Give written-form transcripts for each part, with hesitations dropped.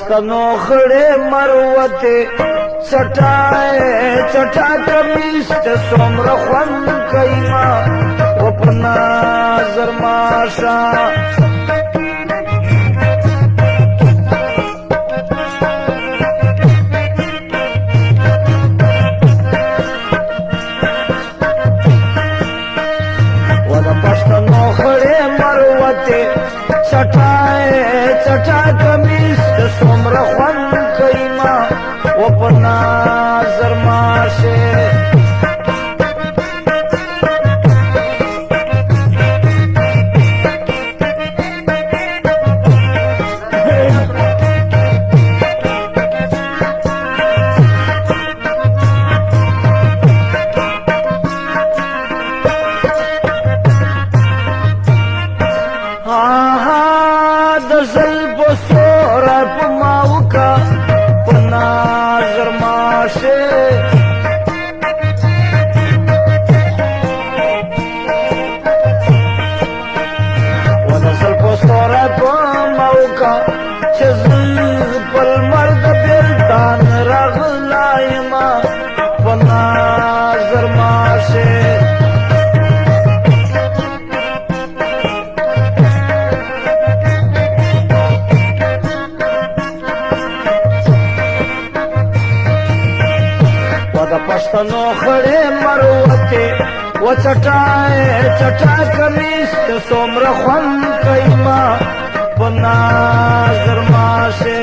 پښتنو خړې مروته چټا کمیس ته څومره خوند کوي ما و په نظر ماشه و د پښتنو خړې مروته چټا کمیس ته څومره خوند کوي ما و په نظر ماشه د زلفو سوره په ماوکه په نظر ماشه و د زلفو سوره په ماوکه چې زه په لمر د بېلتان راغلی یمه په نظر ماشه د پښتنو خړې مروته و چټا کمیس ته څومره خوند کوي ما په نظر ماشه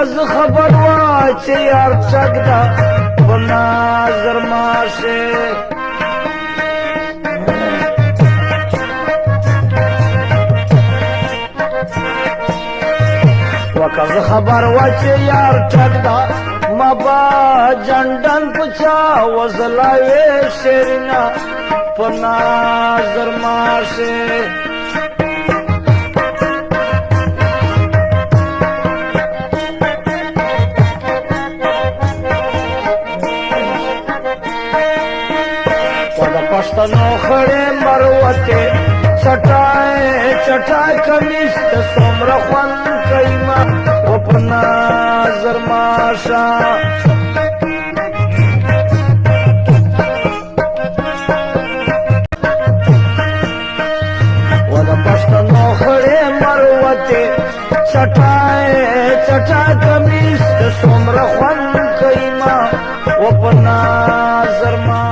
کز خبر وا چې یار چک دا په نظر ماشه و کز خبر وا چې یار چک دا ما با جنډن پچا وزلاوي شیرنا په نظر ماشه پښتنو خړې مروته چټا کمیس ته څومره خوند کوي ما و په نظر ماشه و د پښتنو خړې مروته چټا کمیس ته څومره خوند کوي ما و په نظر ماشه